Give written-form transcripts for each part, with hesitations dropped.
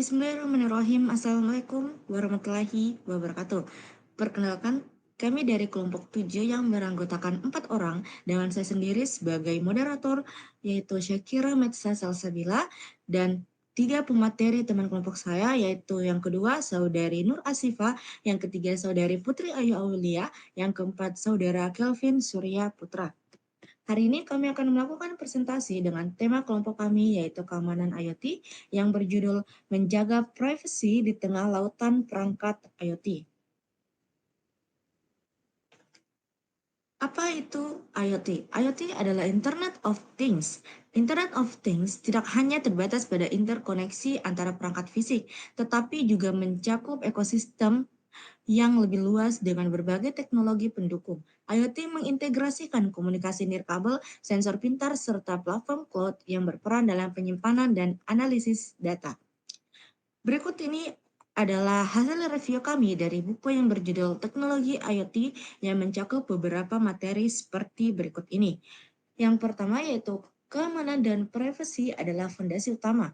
Bismillahirrahmanirrahim. Assalamualaikum warahmatullahi wabarakatuh. Perkenalkan, kami dari kelompok 7 yang beranggotakan 4 orang dengan saya sendiri sebagai moderator, yaitu Syakira Metsa Salsabila, dan 3 pemateri teman kelompok saya, yaitu yang kedua Saudari Nur Asifa, yang ketiga Saudari Putri Ayu Aulia, yang keempat Saudara Kelvin Surya Putra. Hari ini kami akan melakukan presentasi dengan tema kelompok kami yaitu keamanan IoT yang berjudul Menjaga Privasi di Tengah Lautan Perangkat IoT. Apa itu IoT? IoT adalah Internet of Things. Internet of Things tidak hanya terbatas pada interkoneksi antara perangkat fisik, tetapi juga mencakup ekosistem yang lebih luas dengan berbagai teknologi pendukung. IoT mengintegrasikan komunikasi nirkabel, sensor pintar, serta platform cloud yang berperan dalam penyimpanan dan analisis data. Berikut ini adalah hasil review kami dari buku yang berjudul Teknologi IoT yang mencakup beberapa materi seperti berikut ini. Yang pertama yaitu keamanan dan privasi adalah fondasi utama,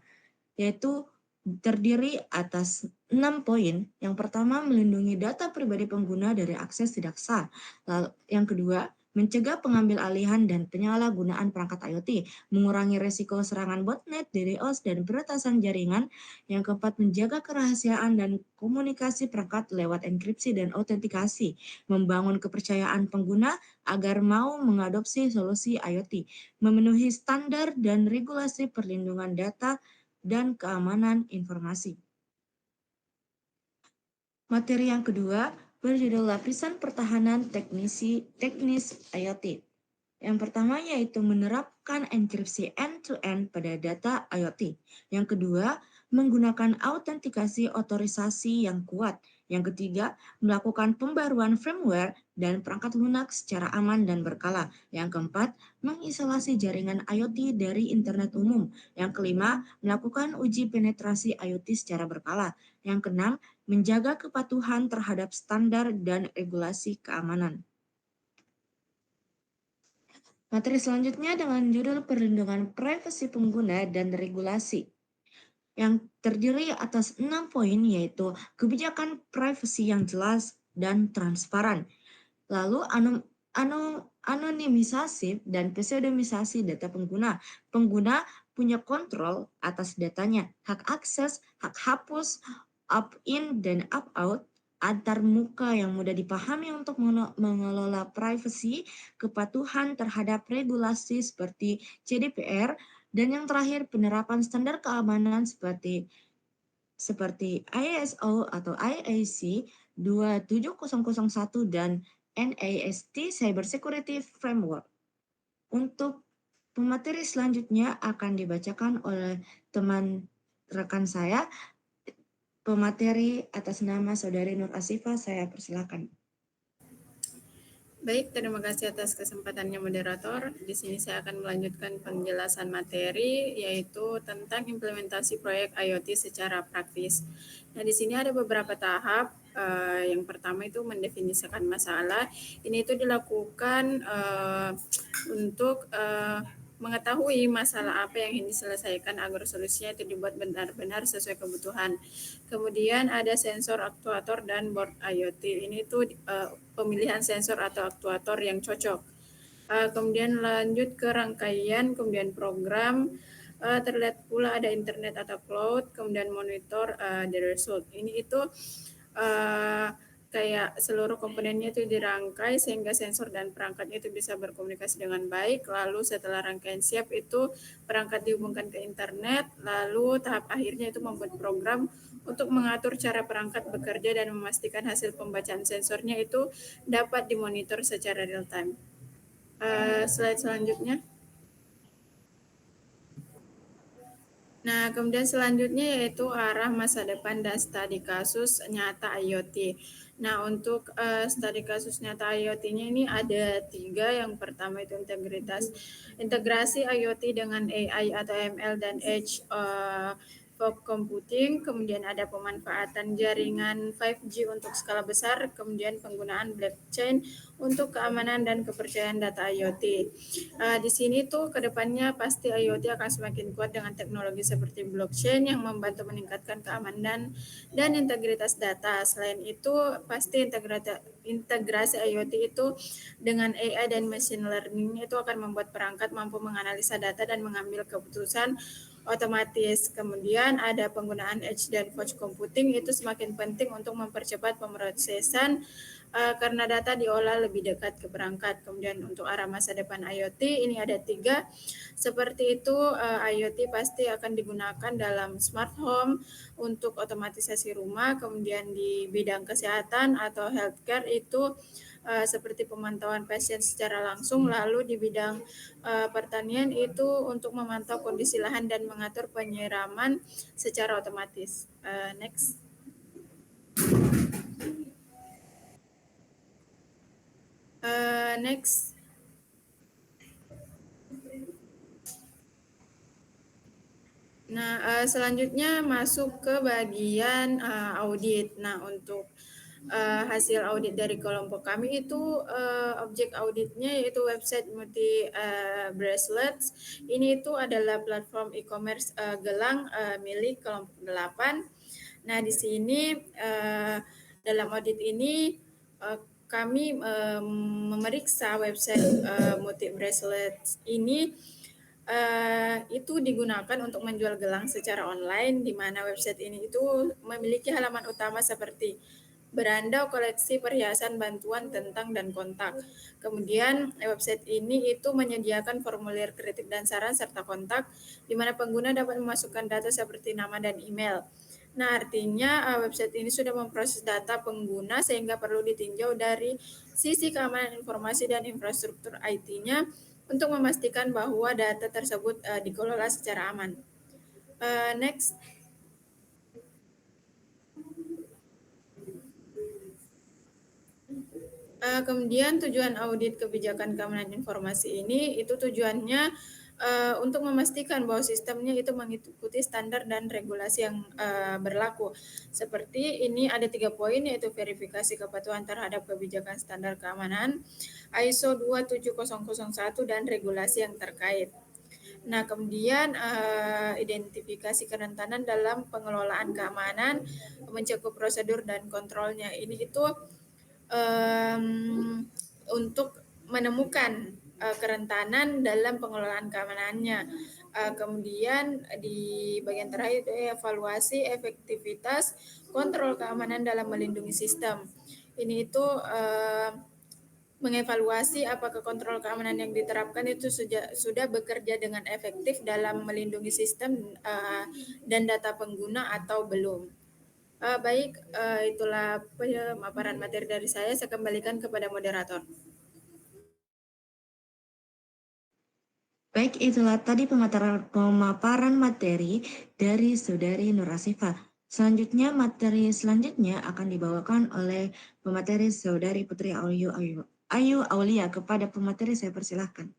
yaitu terdiri atas 6 poin. Yang pertama, melindungi data pribadi pengguna dari akses tidak sah. Lalu, yang kedua, mencegah pengambil alihan dan penyalahgunaan perangkat IoT, mengurangi risiko serangan botnet, DDoS, dan peretasan jaringan. Yang keempat, menjaga kerahasiaan dan komunikasi perangkat lewat enkripsi dan autentikasi, membangun kepercayaan pengguna agar mau mengadopsi solusi IoT, memenuhi standar dan regulasi perlindungan data dan keamanan informasi. Materi yang kedua berjudul lapisan pertahanan teknis IoT. Yang pertama yaitu menerapkan enkripsi end-to-end pada data IoT. Yang kedua, menggunakan autentikasi otorisasi yang kuat. Yang ketiga, melakukan pembaruan firmware dan perangkat lunak secara aman dan berkala. Yang keempat, mengisolasi jaringan IoT dari internet umum. Yang kelima, melakukan uji penetrasi IoT secara berkala. Yang keenam, menjaga kepatuhan terhadap standar dan regulasi keamanan. Materi selanjutnya dengan judul Perlindungan Privasi Pengguna dan Regulasi, yang terdiri atas 6 poin yaitu kebijakan privasi yang jelas dan transparan, lalu anonimisasi dan pseudonymisasi data pengguna. Pengguna punya kontrol atas datanya, hak akses, hak hapus, opt-in dan opt-out, antar muka yang mudah dipahami untuk mengelola privasi, kepatuhan terhadap regulasi seperti GDPR, dan yang terakhir penerapan standar keamanan seperti ISO atau IAC 27001 dan NIST Cyber Security Framework. Untuk pemateri selanjutnya akan dibacakan oleh teman rekan saya, pemateri atas nama Saudari Nur Asifa, saya persilakan. Baik, terima kasih atas kesempatannya moderator. Di sini saya akan melanjutkan penjelasan materi yaitu tentang implementasi proyek IoT secara praktis. Nah, di sini ada beberapa tahap. Yang pertama itu mendefinisikan masalah. Ini itu dilakukan untuk mengetahui masalah apa yang ingin diselesaikan agar solusinya itu dibuat benar-benar sesuai kebutuhan. Kemudian ada sensor, aktuator, dan board IoT. Ini itu pemilihan sensor atau aktuator yang cocok. Kemudian lanjut ke rangkaian, kemudian program, terlihat pula ada internet atau cloud, kemudian monitor the result. Ini itu kayak seluruh komponennya itu dirangkai sehingga sensor dan perangkatnya itu bisa berkomunikasi dengan baik. Lalu setelah rangkaian siap itu perangkat dihubungkan ke internet. Lalu tahap akhirnya itu membuat program untuk mengatur cara perangkat bekerja dan memastikan hasil pembacaan sensornya itu dapat dimonitor secara real time. Slide selanjutnya. Nah, kemudian selanjutnya yaitu arah masa depan dan studi kasus nyata IoT. Nah, untuk studi kasus nyata IoT-nya ini ada 3. Yang pertama itu integrasi IoT dengan AI atau ML dan Edge fog computing, kemudian ada pemanfaatan jaringan 5G untuk skala besar, kemudian penggunaan blockchain untuk keamanan dan kepercayaan data IoT. Di sini tuh kedepannya pasti IoT akan semakin kuat dengan teknologi seperti blockchain yang membantu meningkatkan keamanan dan integritas data. Selain itu, pasti integrasi IoT itu dengan AI dan machine learning itu akan membuat perangkat mampu menganalisa data dan mengambil keputusan otomatis. Kemudian ada penggunaan edge dan fog computing itu semakin penting untuk mempercepat pemrosesan karena data diolah lebih dekat ke perangkat. Kemudian untuk arah masa depan IoT ini ada 3. Seperti itu, IoT pasti akan digunakan dalam smart home untuk otomatisasi rumah, kemudian di bidang kesehatan atau healthcare itu seperti pemantauan pasien secara langsung, lalu di bidang pertanian itu untuk memantau kondisi lahan dan mengatur penyiraman secara otomatis. Next. Next. Nah, selanjutnya masuk ke bagian audit. Nah, untuk hasil audit dari kelompok kami itu objek auditnya yaitu website multi bracelets. Ini itu adalah platform e-commerce gelang milik kelompok 8. Nah, di sini dalam audit ini kami memeriksa website multi bracelets ini itu digunakan untuk menjual gelang secara online, di mana website ini itu memiliki halaman utama seperti beranda, koleksi perhiasan, bantuan, tentang, dan kontak. Kemudian website ini itu menyediakan formulir kritik dan saran serta kontak, di mana pengguna dapat memasukkan data seperti nama dan email. Nah, artinya website ini sudah memproses data pengguna sehingga perlu ditinjau dari sisi keamanan informasi dan infrastruktur IT-nya untuk memastikan bahwa data tersebut dikelola secara aman. Next. Kemudian tujuan audit kebijakan keamanan informasi ini itu tujuannya untuk memastikan bahwa sistemnya itu mengikuti standar dan regulasi yang berlaku. Seperti ini ada 3 poin yaitu verifikasi kepatuhan terhadap kebijakan standar keamanan, ISO 27001 dan regulasi yang terkait. Nah, kemudian identifikasi kerentanan dalam pengelolaan keamanan, mencakup prosedur dan kontrolnya. Ini itu untuk menemukan kerentanan dalam pengelolaan keamanannya. Kemudian di bagian terakhir itu evaluasi efektivitas kontrol keamanan dalam melindungi sistem. Ini itu mengevaluasi apakah kontrol keamanan yang diterapkan itu sudah bekerja dengan efektif dalam melindungi sistem dan data pengguna atau belum. Baik, itulah pemaparan materi dari saya. Saya kembalikan kepada moderator. Baik, itulah tadi pemaparan materi dari Saudari Nur Asifa. Selanjutnya, materi selanjutnya akan dibawakan oleh pemateri Saudari Putri Ayu Aulia. Kepada pemateri saya persilahkan.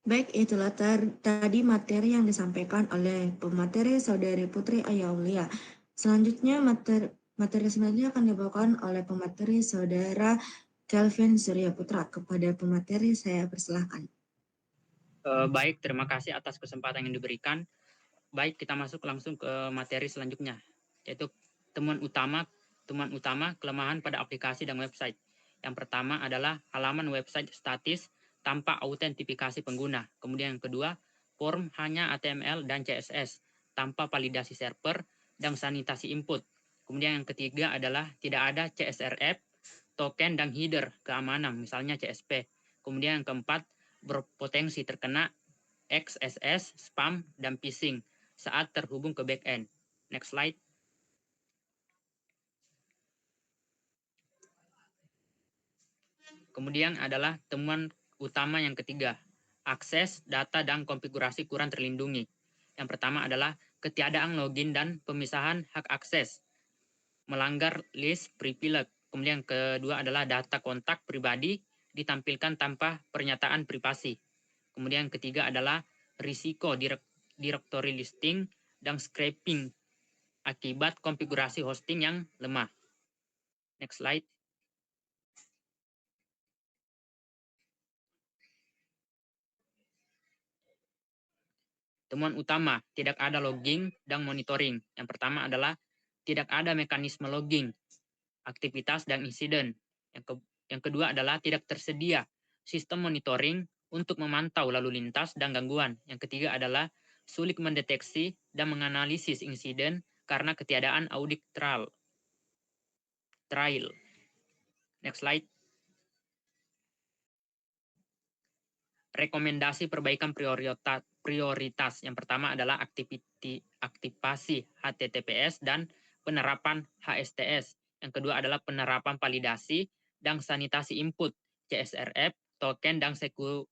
Baik, itulah tadi materi yang disampaikan oleh pemateri Saudari Putri Ayaulia. Selanjutnya materi selanjutnya akan dibawakan oleh pemateri Saudara Kelvin Surya Putra. Kepada pemateri saya persilahkan. Baik, terima kasih atas kesempatan yang diberikan. Baik, kita masuk langsung ke materi selanjutnya, yaitu temuan utama kelemahan pada aplikasi dan website. Yang pertama adalah halaman website statis tanpa autentifikasi pengguna. Kemudian yang kedua, form hanya HTML dan CSS tanpa validasi server dan sanitasi input. Kemudian yang ketiga adalah tidak ada CSRF, token dan header keamanan, misalnya CSP. Kemudian yang keempat, berpotensi terkena XSS, spam, dan phishing saat terhubung ke backend. Next slide. Kemudian adalah temuan utama yang ketiga, akses, data, dan konfigurasi kurang terlindungi. Yang pertama adalah ketiadaan login dan pemisahan hak akses, melanggar list privilege. Kemudian yang kedua adalah data kontak pribadi ditampilkan tanpa pernyataan privasi. Kemudian yang ketiga adalah risiko directory listing dan scraping akibat konfigurasi hosting yang lemah. Next slide. Temuan utama, tidak ada logging dan monitoring. Yang pertama adalah tidak ada mekanisme logging, aktivitas dan insiden. Yang kedua adalah tidak tersedia sistem monitoring untuk memantau lalu lintas dan gangguan. Yang ketiga adalah sulit mendeteksi dan menganalisis insiden karena ketiadaan audit trail. Next slide. Rekomendasi perbaikan prioritas. Yang pertama adalah aktivasi HTTPS dan penerapan HSTS. Yang kedua adalah penerapan validasi dan sanitasi input, CSRF, token, dan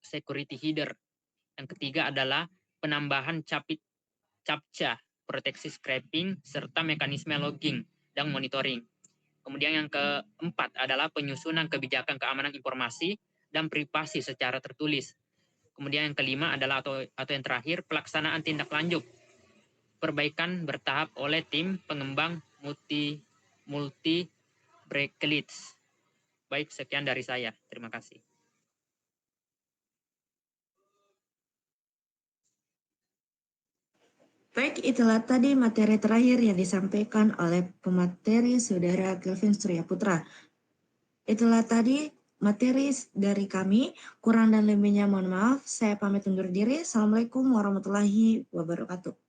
security header. Yang ketiga adalah penambahan CAPTCHA, proteksi scraping, serta mekanisme logging dan monitoring. Kemudian yang keempat adalah penyusunan kebijakan keamanan informasi dan privasi secara tertulis. Kemudian yang kelima adalah atau yang terakhir, pelaksanaan tindak lanjut perbaikan bertahap oleh tim pengembang multi Breakleads. Baik, sekian dari saya. Terima kasih. Baik, itulah tadi materi terakhir yang disampaikan oleh pemateri Saudara Kelvin Surya Putra. Itulah tadi materi dari kami. Kurang dan lebihnya mohon maaf. Saya pamit undur diri. Assalamualaikum warahmatullahi wabarakatuh.